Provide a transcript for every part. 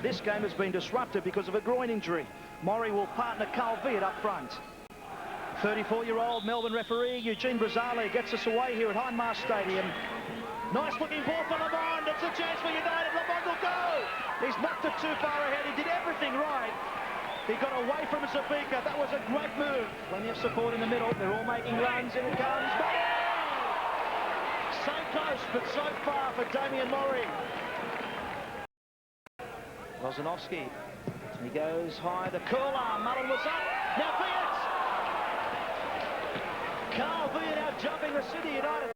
This game has been disrupted because of a groin injury. Maury will partner Carl Viet up front. 34-year-old Melbourne referee Eugene Brazale gets us away here at Hindmarsh Stadium. Nice looking ball for Lamond. It's a chance for United. Lamond will go. He's knocked it too far ahead. He did everything right. He got away from Zabika. That was a great move. Plenty of support in the middle. They're all making runs. In it comes. So close, but so far for Damien Maury. Lozanovsky. He goes high. The curler. Mullen was up. Now Viet. Carl Viet out jumping the Sydney United.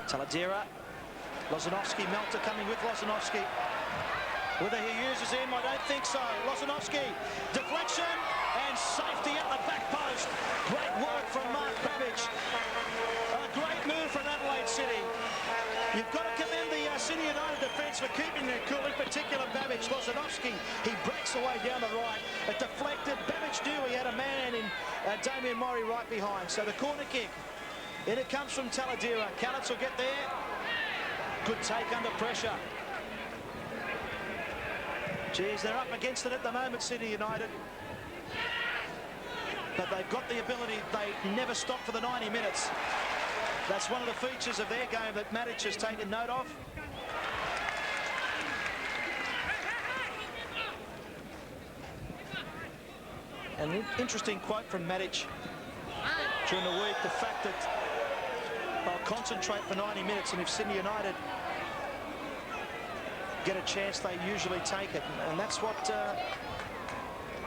Taladera. Lozanovsky. Melter coming with Lozanovsky. Whether he uses him, I don't think so. Lozanovsky. Deflection and safety at the back post. Great work from Mark Babbage. A great move from Adelaide City. You've got to commend the Sydney United defence for keeping their cool, in particular Babbage. Lozanovsky, he breaks away down the right. It deflected. Babbage knew he had a man in Damien Maury right behind. So the corner kick. In it comes from Taladera. Callets will get there. Good take under pressure. Geez, they're up against it at the moment, Sydney United. But they've got the ability. They never stop for the 90 minutes. That's one of the features of their game that Matic has taken note of. An interesting quote from Matic during the week, the fact that they'll concentrate for 90 minutes, and if Sydney United get a chance, they usually take it. And that's what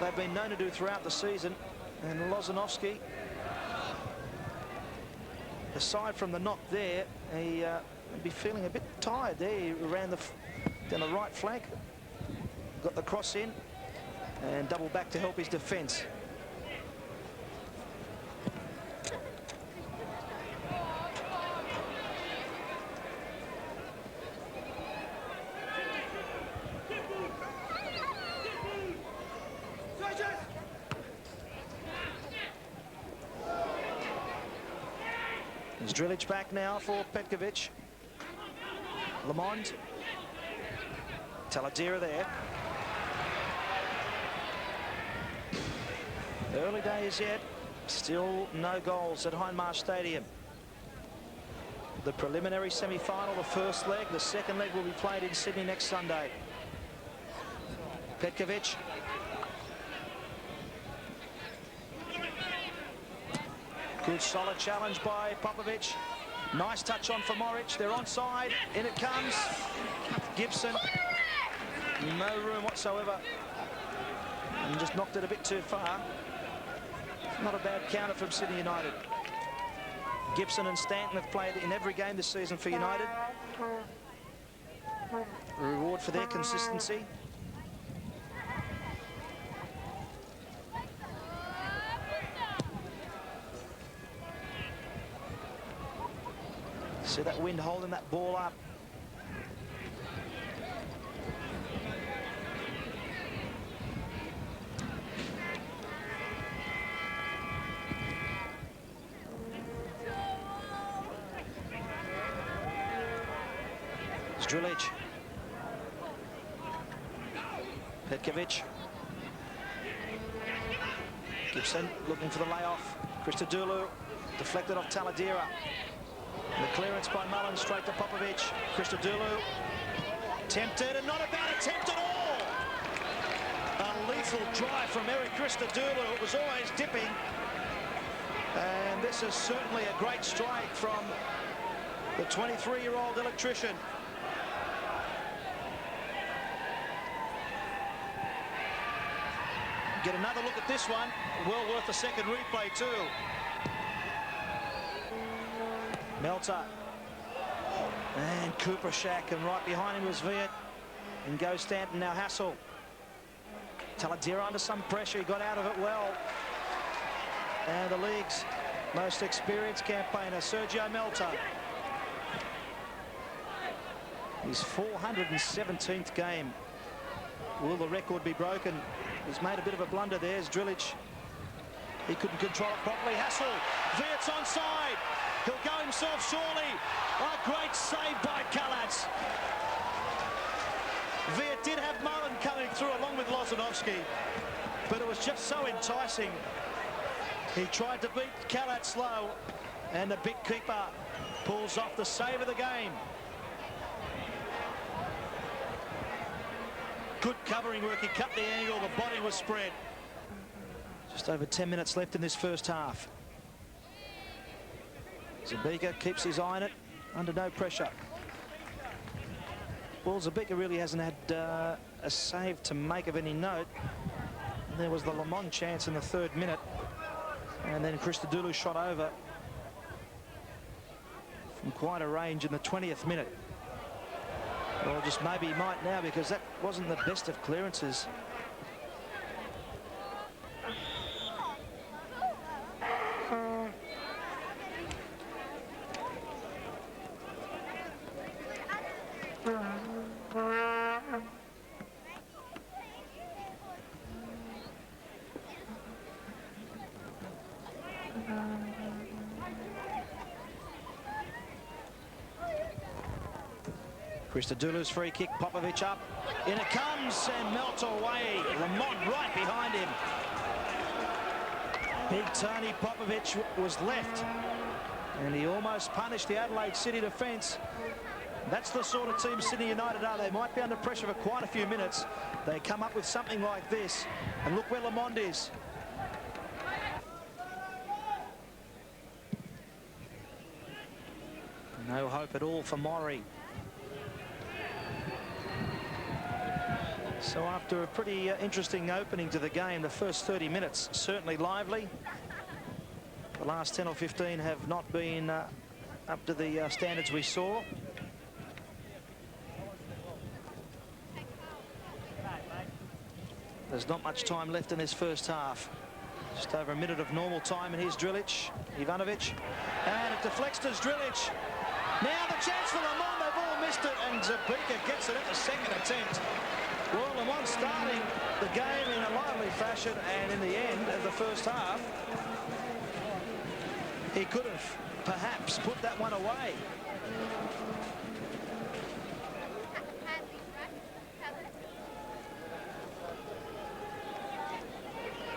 they've been known to do throughout the season. And Lozanovsky, aside from the knock there, he'd be feeling a bit tired there. He ran down the right flank, got the cross in, and double back to help his defence. There's Drillage back now for Petkovic. Lamond. Taladera there. Early days yet. Still no goals at Hindmarsh Stadium. The preliminary semi-final, the first leg. The second leg will be played in Sydney next Sunday. Petkovic. Good solid challenge by Popovic. Nice touch on for Moric. They're onside. In it comes. Gibson. No room whatsoever. And just knocked it a bit too far. Not a bad counter from Sydney United. Gibson and Stanton have played in every game this season for United. A reward for their consistency. See that wind holding that ball up. It's Drillage. Petkovic. Gibson looking for the layoff. Christodoulou deflected off Taladera. The clearance by Mullen straight to Popovic. Christodoulou tempted, and not a bad attempt at all. A lethal drive from Eric Christodoulou. It was always dipping. And this is certainly a great strike from the 23-year-old electrician. Get another look at this one. Well worth a second replay too. Melter. And Cooper Shack, and right behind him was Viet. And goes Stanton, now Hassel. Taladera under some pressure, he got out of it well. And the league's most experienced campaigner, Sergio Melter. His 417th game. Will the record be broken? He's made a bit of a blunder there as Drillage He couldn't control it properly. Hassel. Viet's onside. He'll go himself surely. Oh, great save by Kalatz. Viet did have Mullen coming through along with Lozanovsky, but it was just so enticing. He tried to beat Kalatz low, and the big keeper pulls off the save of the game. Good covering work. He cut the angle. The body was spread. Just over 10 minutes left in this first half. Zabika keeps his eye on it, under no pressure. Well, Zabika really hasn't had a save to make of any note. There was the Lamont chance in the 3rd minute, and then Christodoulou shot over from quite a range in the 20th minute. Well, just maybe he might now, because that wasn't the best of clearances. Christodoulou's free kick, Popovic up. In it comes, and Melt away. Lamont right behind him. Big Tony Popovic was left, and he almost punished the Adelaide City defence. That's the sort of team Sydney United are. They might be under pressure for quite a few minutes. They come up with something like this, and look where Lamont is. No hope at all for Morrie. So after a pretty interesting opening to the game, the first 30 minutes certainly lively. The last 10 or 15 have not been up to the standards we saw. There's not much time left in this first half. Just over a minute of normal time, and here's Drilic, Ivanovic, and it deflects to Drilic. Now the chance for Lamont, they've all missed it, and Zabika gets it at the 2nd attempt. Well, Lamont starting the game in a lively fashion, and in the end of the first half, he could have perhaps put that one away.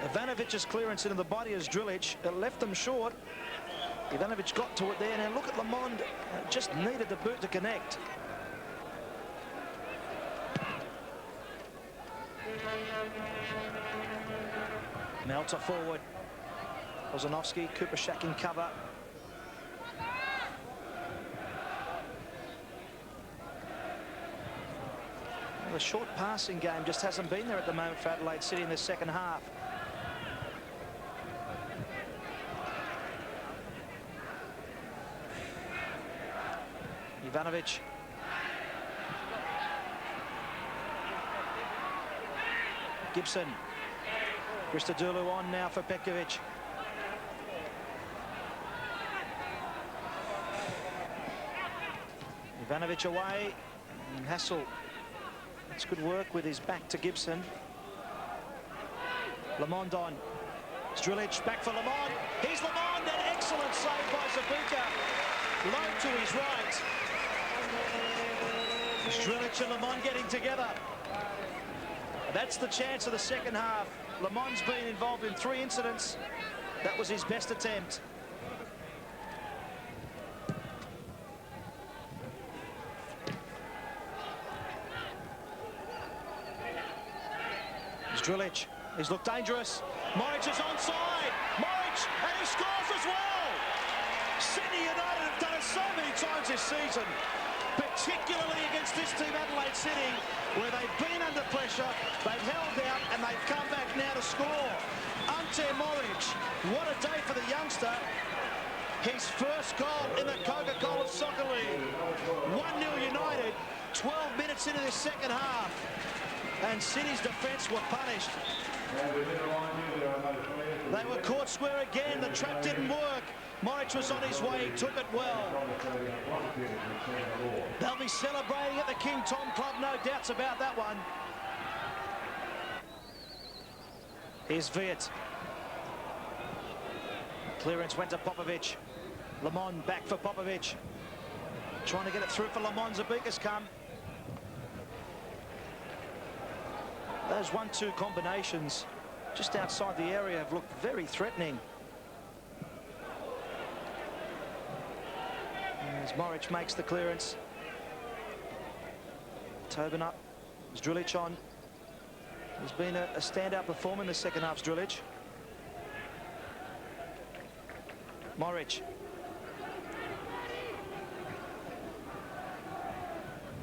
Ivanovic's clearance into the body as Drilic. It left them short. Ivanovic got to it there, and look at Lamont. Just needed the boot to connect. Melter forward. Lozanovsky, Kupashak in cover. Well, the short passing game just hasn't been there at the moment for Adelaide City in the second half. Ivanovic. Gibson. Christodoulou on now for Petkovic. Ivanovic away. And Hassel. It's good work with his back to Gibson. Lamont on. Drilic back for Lamont. Here's Lamont. An excellent save by Zabika. Low to his right. Drilic and Lamont getting together. That's the chance of the second half. Lamont's been involved in 3 incidents. That was his best attempt. It's Drilic. He's looked dangerous. Morich is onside. Morich, and he scores as well. Sydney United have done it so many times this season, particularly against this team, Adelaide City, where they've been under pressure, they've held out, and they've come back now to score. Ante Morich, what a day for the youngster. His first goal in the Coca-Cola Soccer League. 1-0 United, 12 minutes into the second half, and City's defence were punished. They were caught square again. The trap didn't work. Morich was on his way. He took it well. They'll be celebrating at the King Tom Club, no doubts about that one. Here's Viet. Clearance went to Popovic. Lamont back for Popovic. Trying to get it through for Lamont. Zabika's come. Those 1-2 combinations just outside the area have looked very threatening. As Moric makes the clearance. Tobin up. There's Drilic on. There's been a standout performer in the second half, Drilic. Moric.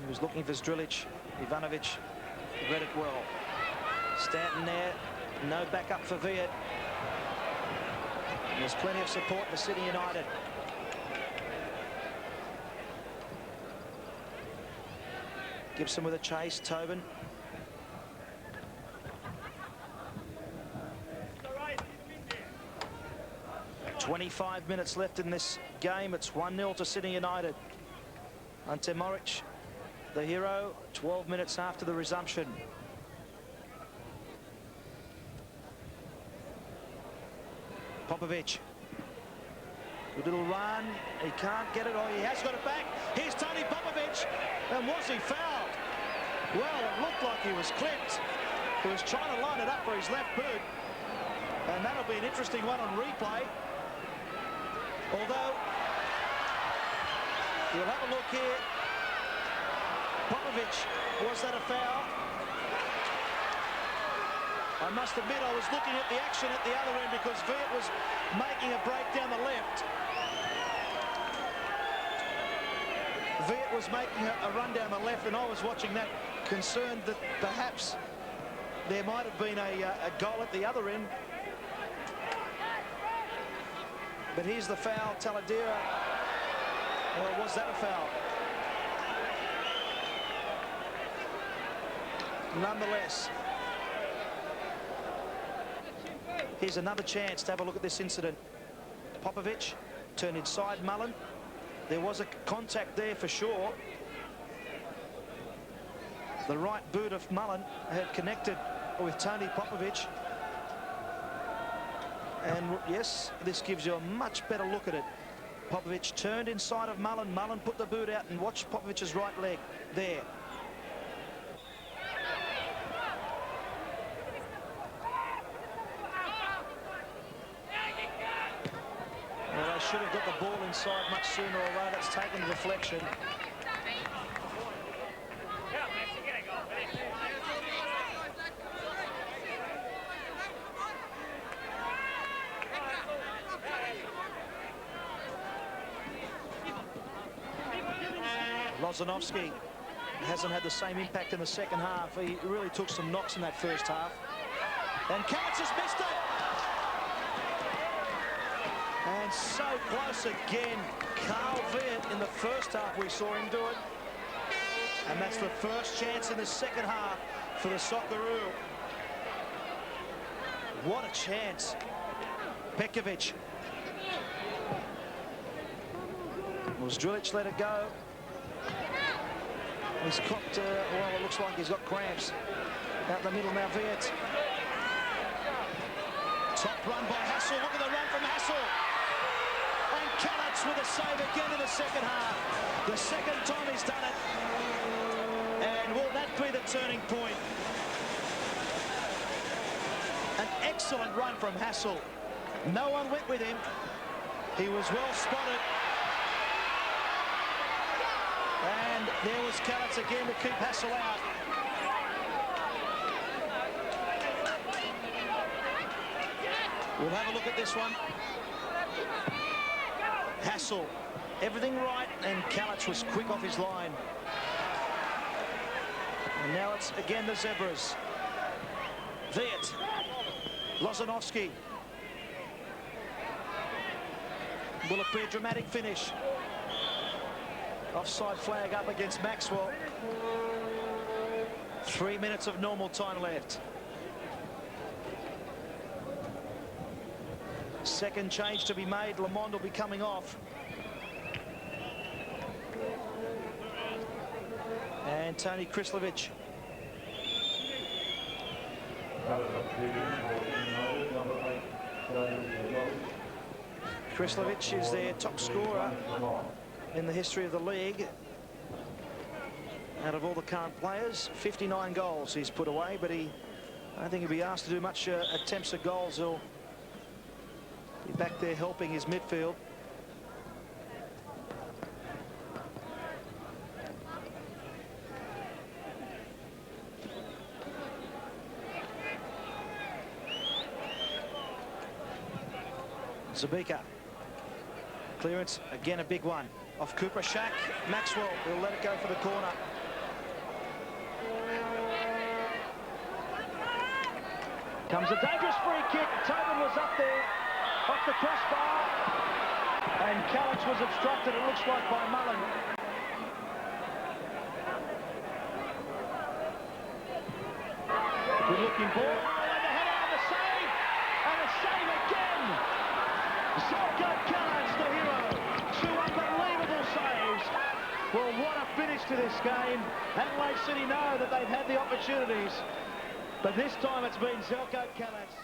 He was looking for Drilic. Ivanovic read it well. Stanton there. No backup for Viet. And there's plenty of support for Sydney United. Gibson with a chase. Tobin. "25 minutes left in this game. It's 1-0 to Sydney United. Ante Moric, the hero, 12 minutes after the resumption. Popovic. Good little run. He can't get it. Oh, he has got it back. Here's Tony Popovic. And was he fouled? Well, it looked like he was clipped. He was trying to line it up for his left boot. And that'll be an interesting one on replay. Although, you'll have a look here. Popovic, was that a foul? I must admit I was looking at the action at the other end because Viet was making a break down the left. Viet was making a run down the left, and I was watching that, concerned that perhaps there might have been a goal at the other end. But here's the foul, Taladera. Well, was that a foul? Nonetheless, here's another chance to have a look at this incident. Popovic turned inside Mullen. There was a contact there for sure. The right boot of Mullen had connected with Tony Popovic. And yes, this gives you a much better look at it. Popovic turned inside of Mullen. Mullen put the boot out and watch Popovic's right leg there. Well, they should have got the ball inside much sooner, although that's taken a deflection. Lozanovsky hasn't had the same impact in the second half. He really took some knocks in that first half. And Katz has missed it. And so close again. Carl Viet in the first half, we saw him do it. And that's the first chance in the second half for the Socceroo. What a chance. Pekovic. Was Drilic let it go? He's copped, well, it looks like he's got cramps. Out the middle now, Viet. Top run by Hassel. Look at the run from Hassel. And Kallatz with a save again in the second half. The second time he's done it. And will that be the turning point? An excellent run from Hassel. No one went with him. He was well spotted. And there was Kallatz again to keep Hassel out. We'll have a look at this one. Hassel, everything right, and Kallatz was quick off his line. And now it's again the Zebras. Viet, Lozanovsky. Will it be a dramatic finish? Offside flag up against Maxwell. 3 minutes of normal time left. Second change to be made. Lamond will be coming off. And Tony Krislovic. Krislovic is their top scorer in the history of the league. Out of all the current players, 59 goals he's put away, but I don't think he'll be asked to do much attempts at goals. He'll be back there helping his midfield. Zabika. Clearance, again a big one. Off Cooper Shack. Maxwell will let it go for the corner. Comes a dangerous free kick. Tobin was up there off the crossbar. And Callage was obstructed, it looks like, by Mullen. Good looking ball. And the header and the save. And a save again. Zelko Callage, the hero. Two unbelievable saves. Well, what a finish to this game. Adelaide City know that they've had the opportunities, but this time it's been Zelko Callage.